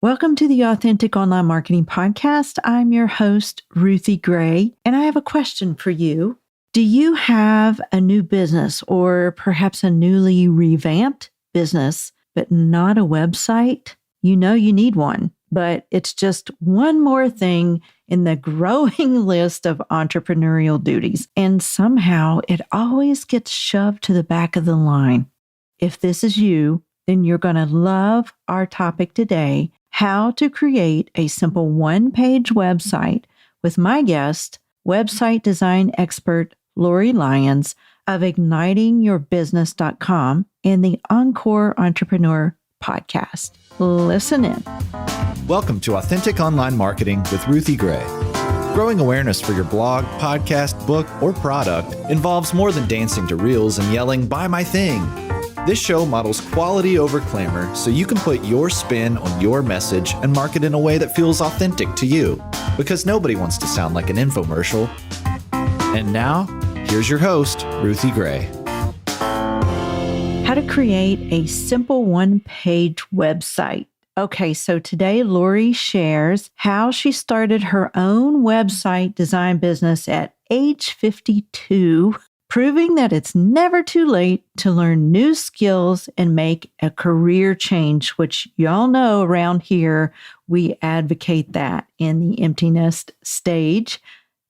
Welcome to the Authentic Online Marketing Podcast. I'm your host, Ruthie Gray, and I have a question for you. Do you have a new business or perhaps a newly revamped business, but not a website? You know you need one, but it's just one more thing in the growing list of entrepreneurial duties, and somehow it always gets shoved to the back of the line. If this is you, then you're going to love our topic today, how to create a simple one-page website with my guest, website design expert Lori Lyons of ignitingyourbusiness.com and the Encore Entrepreneur podcast. Listen in. Welcome to Authentic Online Marketing with Ruthie Gray. Growing awareness for your blog, podcast, book, or product involves more than dancing to reels and yelling, "Buy my thing." This show models quality over clamor so you can put your spin on your message and market in a way that feels authentic to you, because nobody wants to sound like an infomercial. And now, here's your host, Ruthie Gray. How to create a simple one-page website. Okay, so today Lori shares how she started her own website design business at age 52, proving that it's never too late to learn new skills and make a career change, which y'all know around here, we advocate that in the empty nest stage.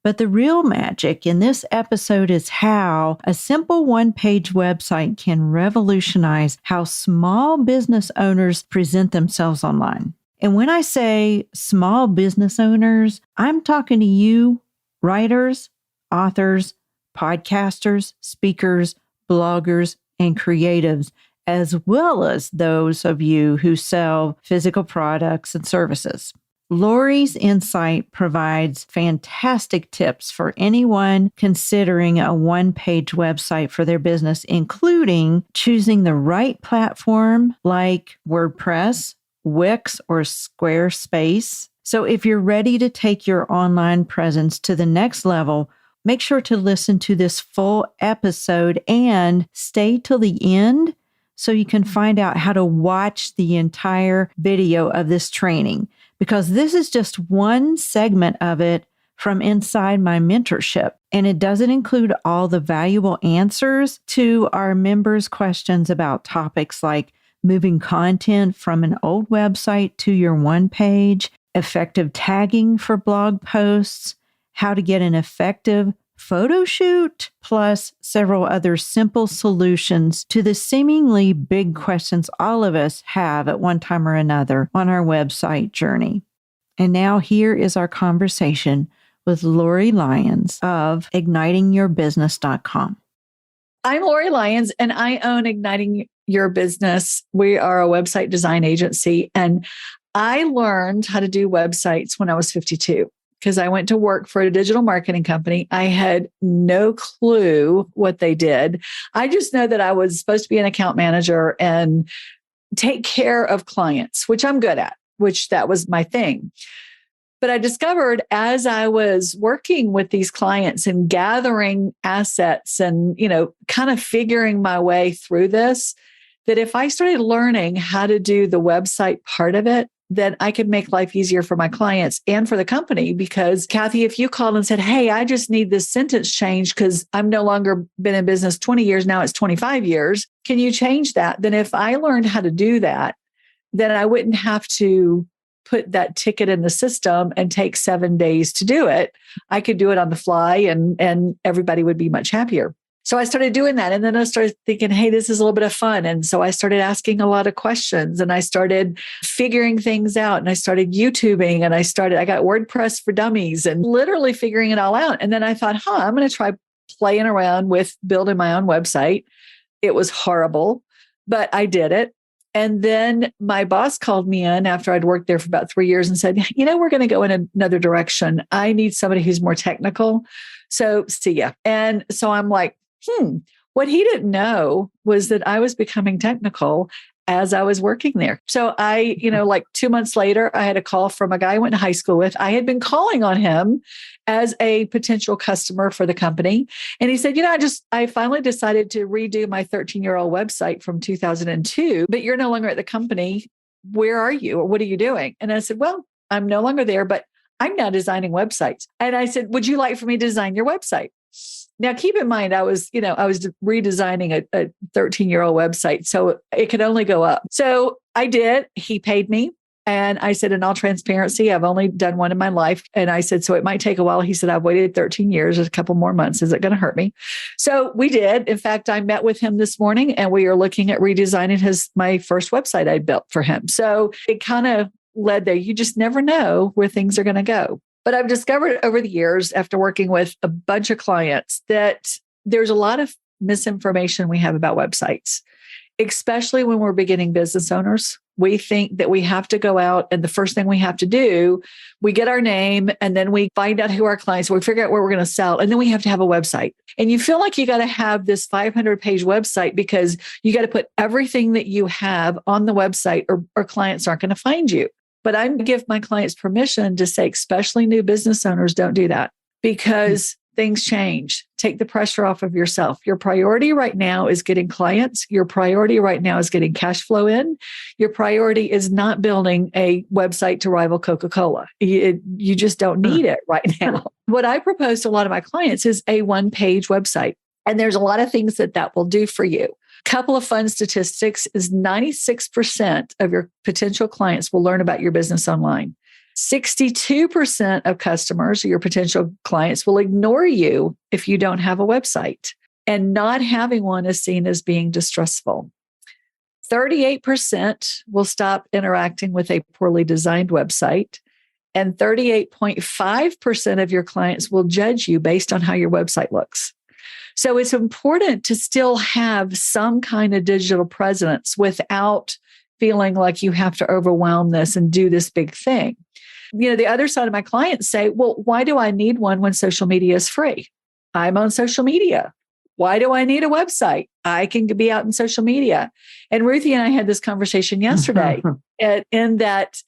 But the real magic in this episode is how a simple one-page website can revolutionize how small business owners present themselves online. And when I say small business owners, I'm talking to you, writers, authors, podcasters, speakers, bloggers, and creatives, as well as those of you who sell physical products and services. Lori's insight provides fantastic tips for anyone considering a one-page website for their business, including choosing the right platform like WordPress, Wix, or Squarespace. So if you're ready to take your online presence to the next level, make sure to listen to this full episode and stay till the end so you can find out how to watch the entire video of this training, because this is just one segment of it from inside my mentorship, and it doesn't include all the valuable answers to our members' questions about topics like moving content from an old website to your one page, effective tagging for blog posts, how to get an effective photo shoot, plus several other simple solutions to the seemingly big questions all of us have at one time or another on our website journey. And now here is our conversation with Lori Lyons of ignitingyourbusiness.com. I'm Lori Lyons, and I own Igniting Your Business. We are a website design agency, and I learned how to do websites when I was 52. Because I went to work for a digital marketing company. I had no clue what they did. I just know that I was supposed to be an account manager and take care of clients, which I'm good at, which that was my thing. But I discovered as I was working with these clients and gathering assets and, kind of figuring my way through this, that if I started learning how to do the website part of it, then I could make life easier for my clients and for the company. Because Kathy, if you called and said, "Hey, I just need this sentence changed because I'm no longer been in business 20 years, now it's 25 years. Can you change that?" Then if I learned how to do that, then I wouldn't have to put that ticket in the system and take 7 days to do it. I could do it on the fly and everybody would be much happier. So I started doing that. And then I started thinking, hey, this is a little bit of fun. And so I started asking a lot of questions and I started figuring things out and I started YouTubing and I got WordPress for Dummies and literally figuring it all out. And then I thought, I'm going to try playing around with building my own website. It was horrible, but I did it. And then my boss called me in after I'd worked there for about 3 years and said, we're going to go in another direction. I need somebody who's more technical. So see ya. And so I'm like, what he didn't know was that I was becoming technical as I was working there. So I, like 2 months later, I had a call from a guy I went to high school with. I had been calling on him as a potential customer for the company. And he said, I finally decided to redo my 13-year-old website from 2002, but you're no longer at the company. where are you? Or what are you doing? And I said, well, I'm no longer there, but I'm now designing websites. And I said, would you like for me to design your website? Now, keep in mind, I was redesigning a 13-year-old website, so it could only go up. So I did. He paid me. And I said, in all transparency, I've only done one in my life. And I said, so it might take a while. He said, I've waited 13 years, a couple more months. Is it going to hurt me? So we did. In fact, I met with him this morning and we are looking at redesigning my first website I built for him. So it kind of led there. You just never know where things are going to go. But I've discovered over the years, after working with a bunch of clients, that there's a lot of misinformation we have about websites, especially when we're beginning business owners. We think that we have to go out and the first thing we have to do, we get our name and then we find out who our clients are, we figure out where we're going to sell, and then we have to have a website. And you feel like you got to have this 500-page website because you got to put everything that you have on the website or clients aren't going to find you. But I give my clients permission to say, especially new business owners, don't do that because things change. Take the pressure off of yourself. Your priority right now is getting clients. Your priority right now is getting cash flow in. Your priority is not building a website to rival Coca-Cola. You just don't need it right now. What I propose to a lot of my clients is a one-page website. And there's a lot of things that will do for you. Couple of fun statistics is 96% of your potential clients will learn about your business online. 62% of customers, your potential clients, will ignore you if you don't have a website. And not having one is seen as being distressful. 38% will stop interacting with a poorly designed website. And 38.5% of your clients will judge you based on how your website looks. So it's important to still have some kind of digital presence without feeling like you have to overwhelm this and do this big thing. The other side of my clients say, well, why do I need one when social media is free? I'm on social media. Why do I need a website? I can be out in social media. And Ruthie and I had this conversation yesterday in that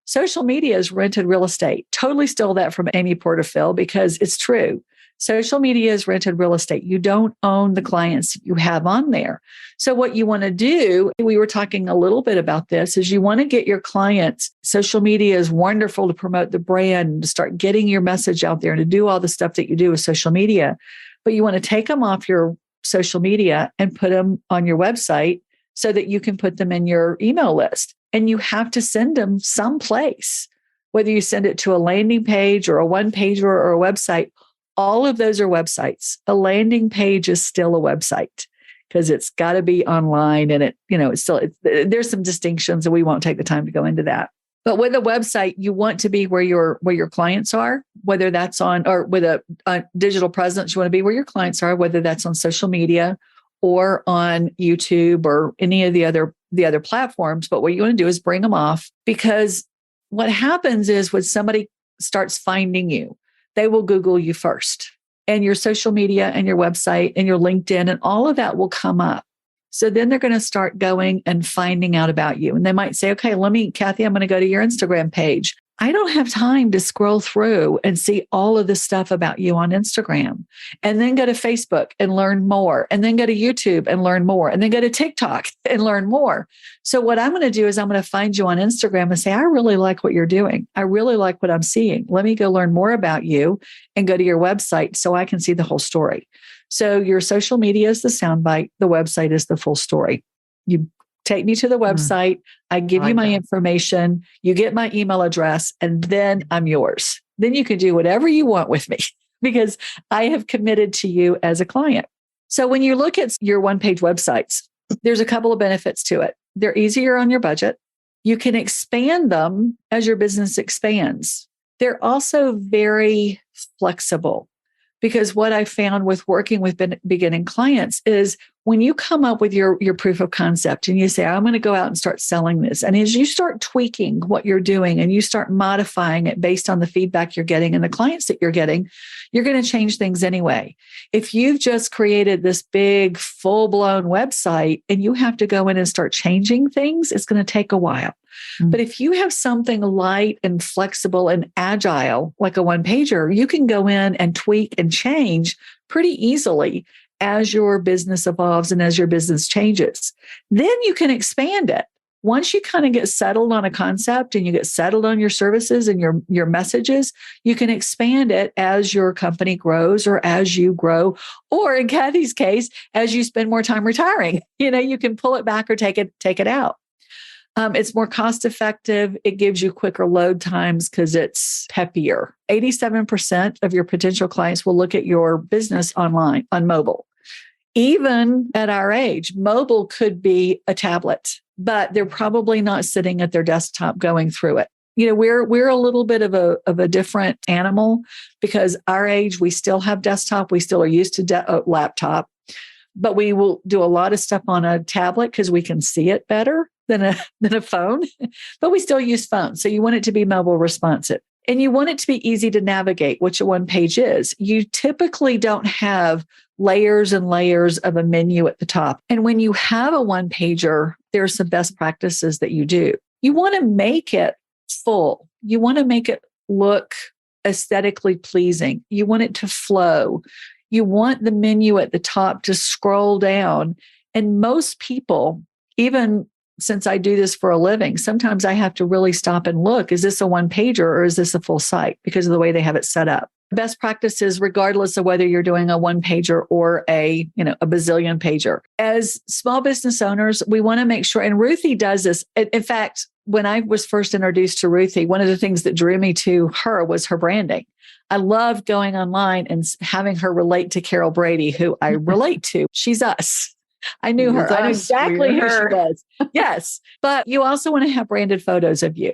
social media is rented real estate. Totally stole that from Amy Porterfield because it's true. Social media is rented real estate. You don't own the clients you have on there. So what you want to do, we were talking a little bit about this, is you want to get your clients. Social media is wonderful to promote the brand and to start getting your message out there and to do all the stuff that you do with social media. But you want to take them off your social media and put them on your website so that you can put them in your email list. And you have to send them someplace, whether you send it to a landing page or a one-pager or a website. All of those are websites. A landing page is still a website because it's got to be online and there's some distinctions and we won't take the time to go into that. But with a website, you want to be where your clients are, whether that's or with a digital presence, you want to be where your clients are, whether that's on social media or on YouTube or any of the other platforms. But what you want to do is bring them off, because what happens is when somebody starts finding you, they will Google you first, and your social media and your website and your LinkedIn and all of that will come up. So then they're going to start going and finding out about you. And they might say, okay, Kathy, I'm going to go to your Instagram page. I don't have time to scroll through and see all of this stuff about you on Instagram, and then go to Facebook and learn more, and then go to YouTube and learn more, and then go to TikTok and learn more. So what I'm going to do is I'm going to find you on Instagram and say, I really like what you're doing. I really like what I'm seeing. Let me go learn more about you and go to your website so I can see the whole story. So your social media is the soundbite. The website is the full story. You take me to the website. I give you my information. You get my email address, and then I'm yours. Then you can do whatever you want with me because I have committed to you as a client. So when you look at your one-page websites, there's a couple of benefits to it. They're easier on your budget. You can expand them as your business expands. They're also very flexible. Because what I found with working with beginning clients is when you come up with your proof of concept and you say, I'm going to go out and start selling this. And as you start tweaking what you're doing and you start modifying it based on the feedback you're getting and the clients that you're getting, you're going to change things anyway. If you've just created this big full-blown website and you have to go in and start changing things, it's going to take a while. But if you have something light and flexible and agile, like a one-pager, you can go in and tweak and change pretty easily as your business evolves and as your business changes. Then you can expand it. Once you kind of get settled on a concept and you get settled on your services and your messages, you can expand it as your company grows or as you grow, or in Kathy's case, as you spend more time retiring. You can pull it back or take it out. It's more cost effective. It gives you quicker load times because it's peppier. 87% of your potential clients will look at your business online on mobile. Even at our age, mobile could be a tablet, but they're probably not sitting at their desktop going through it. We're a little bit of a different animal because our age, we still have desktop. We still are used to laptop, but we will do a lot of stuff on a tablet because we can see it better than a phone, but we still use phones. So you want it to be mobile responsive. And you want it to be easy to navigate, which a one page is. You typically don't have layers and layers of a menu at the top. And when you have a one pager, there's some best practices that you do. You want to make it full. You want to make it look aesthetically pleasing. You want it to flow. You want the menu at the top to scroll down. And most people, even since I do this for a living, sometimes I have to really stop and look, is this a one pager or is this a full site because of the way they have it set up? Best practices, regardless of whether you're doing a one pager or a bazillion pager. As small business owners, we want to make sure, and Ruthie does this. In fact, when I was first introduced to Ruthie, one of the things that drew me to her was her branding. I loved going online and having her relate to Carol Brady, who I relate to. She's us. I knew her. I knew exactly who she was. Yes. But you also want to have branded photos of you.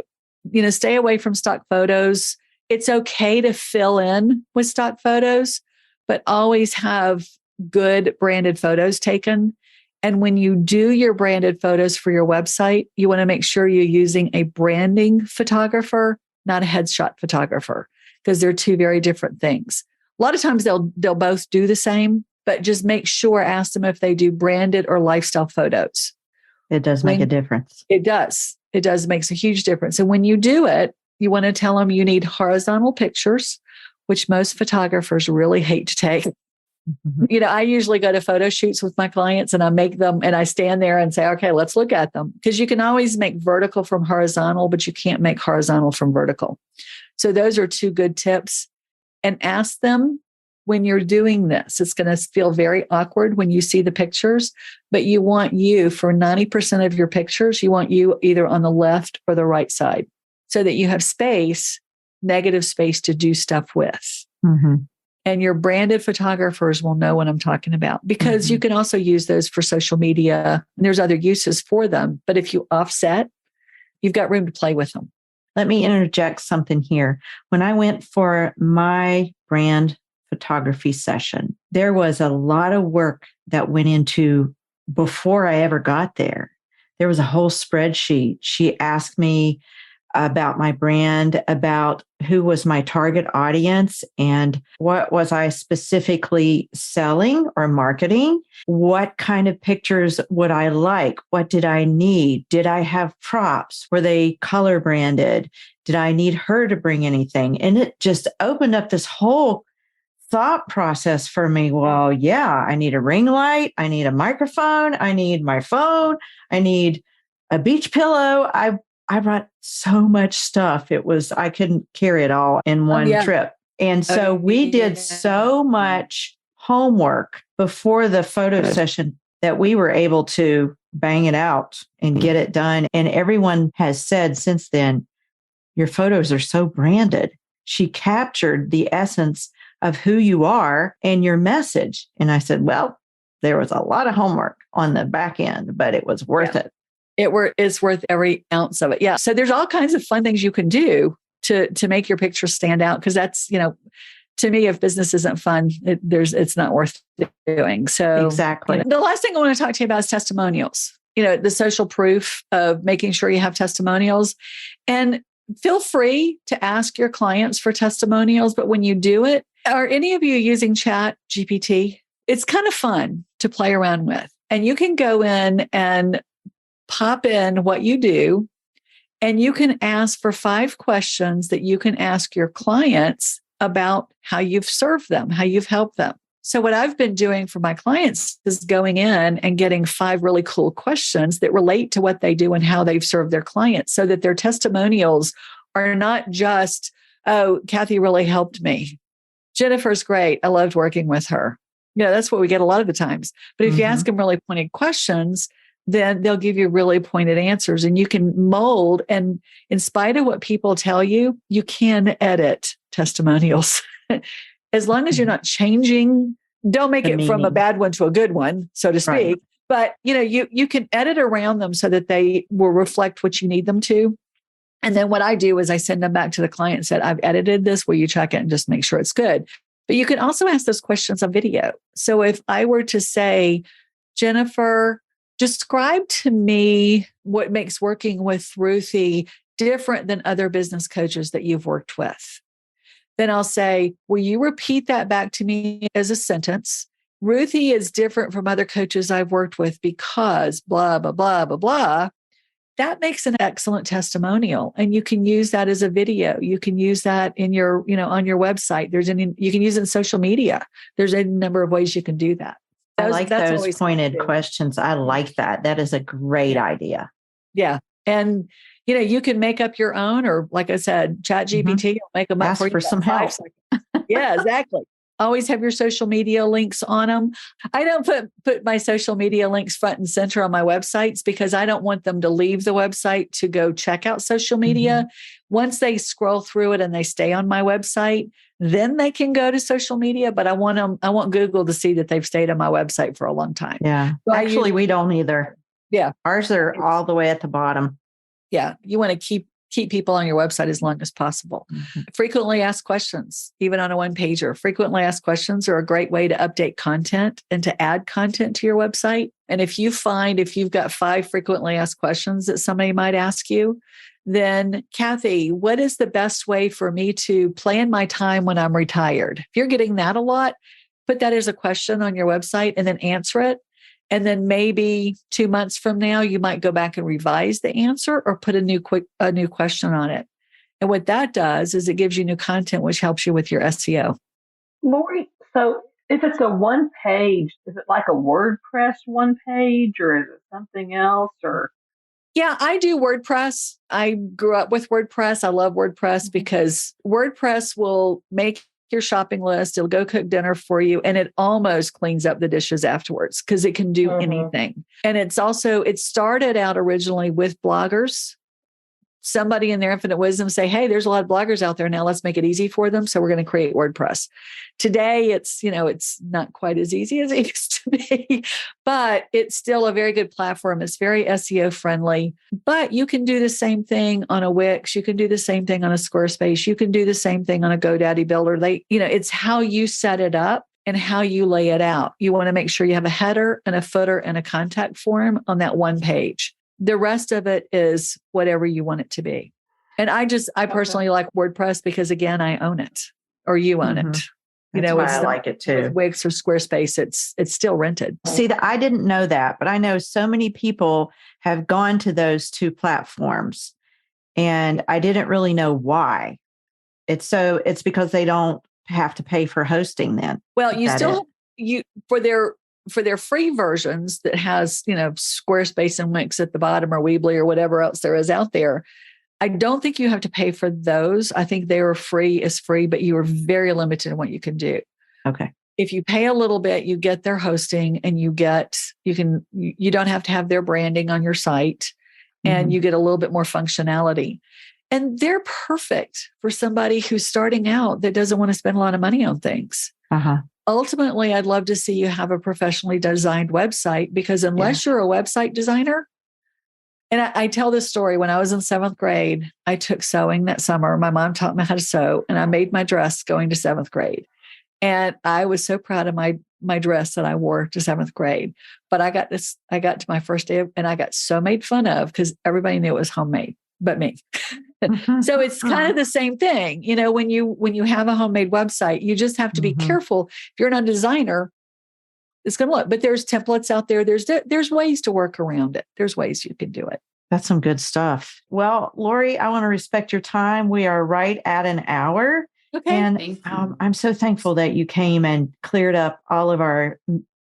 Stay away from stock photos. It's okay to fill in with stock photos, but always have good branded photos taken. And when you do your branded photos for your website, you want to make sure you're using a branding photographer, not a headshot photographer, because they're two very different things. A lot of times they'll both do the same, but just make sure, ask them if they do branded or lifestyle photos. It does make a difference. It does. It does makes a huge difference. And when you do it, you want to tell them you need horizontal pictures, which most photographers really hate to take. Mm-hmm. I usually go to photo shoots with my clients and I make them and I stand there and say, okay, let's look at them. Because you can always make vertical from horizontal, but you can't make horizontal from vertical. So those are two good tips. And ask them when you're doing this. It's going to feel very awkward when you see the pictures, but you want you for 90% of your pictures, you want you either on the left or the right side so that you have space, negative space to do stuff with. Mm-hmm. And your branded photographers will know what I'm talking about because you can also use those for social media. And there's other uses for them. But if you offset, you've got room to play with them. Let me interject something here. When I went for my brand photography session, there was a lot of work that went into before I ever got there. There was a whole spreadsheet. She asked me about my brand, about who was my target audience and what was I specifically selling or marketing? What kind of pictures would I like? What did I need? Did I have props? Were they color branded? Did I need her to bring anything? And it just opened up this whole thought process for me. Well, yeah, I need a ring light. I need a microphone. I need my phone. I need a beach pillow. I brought so much stuff. I couldn't carry it all in one trip. And so we did so much homework before the photo session that we were able to bang it out and get it done. And everyone has said since then, your photos are so branded. She captured the essence of who you are and your message. And I said, well, there was a lot of homework on the back end, but it was worth it. It's worth every ounce of it. Yeah. So there's all kinds of fun things you can do to make your picture stand out. Cause that's, to me, if business isn't fun, it's not worth doing. So exactly. The last thing I want to talk to you about is testimonials, the social proof of making sure you have testimonials, and feel free to ask your clients for testimonials. But when you do it, are any of you using Chat GPT? It's kind of fun to play around with, and you can go in and pop in what you do, and you can ask for 5 questions that you can ask your clients about how you've served them, how you've helped them. So what I've been doing for my clients is going in and getting 5 really cool questions that relate to what they do and how they've served their clients, so that their testimonials are not just, oh, Kathy really helped me. Jennifer's great. I loved working with her. That's what we get a lot of the times. But if you ask them really pointed questions, then they'll give you really pointed answers, and you can mold. And in spite of what people tell you, you can edit testimonials. As long as you're not changing, don't make it from a bad one to a good one, so to speak. Right. But you can edit around them so that they will reflect what you need them to. And then what I do is I send them back to the client and said, I've edited this. Will you check it and just make sure it's good? But you can also ask those questions on video. So if I were to say, Jennifer, describe to me what makes working with Ruthie different than other business coaches that you've worked with. Then I'll say, will you repeat that back to me as a sentence? Ruthie is different from other coaches I've worked with because blah, blah, blah, blah, blah. That makes an excellent testimonial. And you can use that as a video. You can use that in your, on your website. You can use it in social media. There's a number of ways you can do that. I like those pointed questions. I like that. That is a great idea. Yeah. And you can make up your own, or like I said, ChatGPT will make them up Ask for some help. Yeah, exactly. Always have your social media links on them. I don't put my social media links front and center on my websites because I don't want them to leave the website to go check out social media. Once they scroll through it and they stay on my website, then they can go to social media. But I want Google to see that they've stayed on my website for a long time. Yeah. So actually, we don't either. Yeah. Ours are all the way at the bottom. Yeah. You want to keep people on your website as long as possible. Frequently asked questions, even on a one-pager. Frequently asked questions are a great way to update content and to add content to your website. And if you've got 5 frequently asked questions that somebody might ask you, then Kathy, what is the best way for me to plan my time when I'm retired? If you're getting that a lot, put that as a question on your website and then answer it. And then maybe 2 months from now, you might go back and revise the answer or put a new question on it. And what that does is it gives you new content, which helps you with your SEO. Lori, so if it's a one page, is it like a WordPress one page or is it something else? Or Yeah, I do WordPress. I grew up with WordPress. I love WordPress because WordPress will make your shopping list. It'll go cook dinner for you. And it almost cleans up the dishes afterwards because it can do anything. And it started out originally with bloggers. Somebody in their infinite wisdom say, hey, there's a lot of bloggers out there now. Let's make it easy for them. So we're going to create WordPress. Today, it's not quite as easy as it used to be, but it's still a very good platform. It's very SEO friendly, but you can do the same thing on a Wix. You can do the same thing on a Squarespace. You can do the same thing on a GoDaddy Builder. It's how you set it up and how you lay it out. You want to make sure you have a header and a footer and a contact form on that one page. The rest of it is whatever you want it to be. And I personally like WordPress because, again, I own it or you own it. That's why I like it too. With Wix or Squarespace, it's still rented. See, I didn't know that, but I know so many people have gone to those 2 platforms and I didn't really know why. It's because they don't have to pay for hosting then. Well, for their free versions that has, Squarespace and Wix at the bottom or Weebly or whatever else there is out there, I don't think you have to pay for those. I think they are free, but you are very limited in what you can do. Okay. If you pay a little bit, you get their hosting and you don't have to have their branding on your site and you get a little bit more functionality. And they're perfect for somebody who's starting out that doesn't want to spend a lot of money on things. Ultimately, I'd love to see you have a professionally designed website because unless you're a website designer, and I tell this story, when I was in 7th grade, I took sewing that summer. My mom taught me how to sew and I made my dress going to 7th grade. And I was so proud of my dress that I wore to 7th grade. But I got to my first day and I got so made fun of because everybody knew it was homemade, but me. So it's kind of the same thing. When you have a homemade website, you just have to be careful. If you're not a designer, it's going to look, but there's templates out there. There's ways to work around it. There's ways you can do it. That's some good stuff. Well, Lori, I want to respect your time. We are right at an hour. Okay. And Thank you. I'm so thankful that you came and cleared up all of our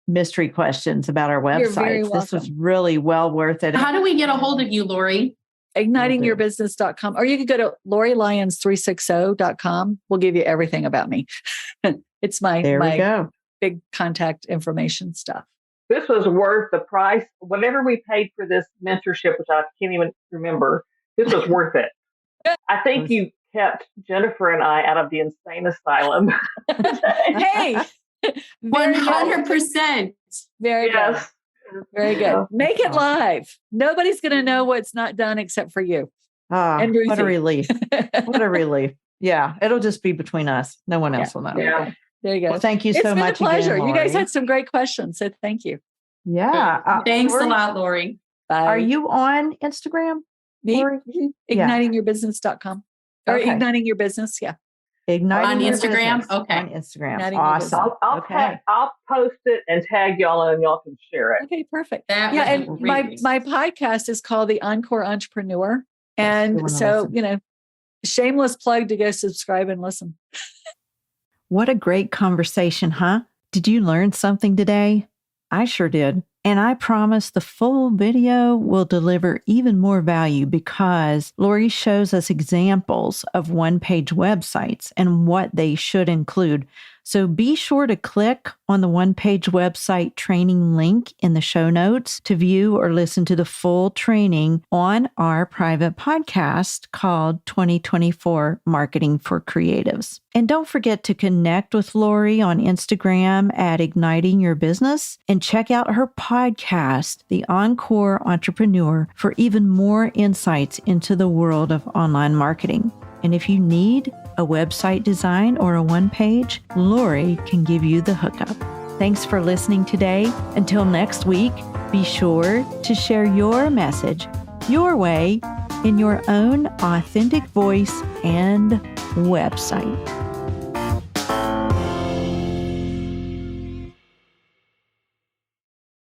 mystery questions about our You're very websites. This was welcome. really well worth it. How do we get a hold of you, Lori? ignitingyourbusiness.com, or you could go to LoriLyons360.com. We'll give you everything about me. It's my go. big contact information stuff. This was worth the price. Whatever we paid for this mentorship, which I can't even remember, this was worth it. I think you kept Jennifer and I out of the insane asylum. Hey, very good. 100%. Very good. Yes. Very good. Make it live. Nobody's going to know what's not done except for you. And What a Ruthie. relief. What a relief. Yeah. It'll just be between us. No one else will know. Yeah. There you go. Well, thank you It's so been much. a pleasure. Again, You guys Lori. had some great questions. So thank you. Yeah. Thanks Lori, a lot, Lori. Bye. Are you on Instagram? Me? Lori? Mhm. Yeah. Ignitingyourbusiness.com or Okay. Igniting Your Business. Yeah. Igniting On your Instagram? business. Okay. On Instagram. Igniting your Awesome. business. I'll post it and tag y'all and y'all can share it. Okay, perfect. That Yeah, would and be my great. podcast is called the Encore Entrepreneur. Yes, you And wanna so, listen. shameless plug to go subscribe and listen. What a great conversation, huh? Did you learn something today? I sure did. And I promise the full video will deliver even more value because Lori shows us examples of one-page websites and what they should include. So be sure to click on the one-page website training link in the show notes to view or listen to the full training on our private podcast called 2024 Marketing for Creatives. And don't forget to connect with Lori on Instagram at Igniting Your Business and check out her podcast, The Encore Entrepreneur, for even more insights into the world of online marketing. And if you need a website design or a one-page, Lori can give you the hookup. Thanks for listening today. Until next week, be sure to share your message your way in your own authentic voice and website.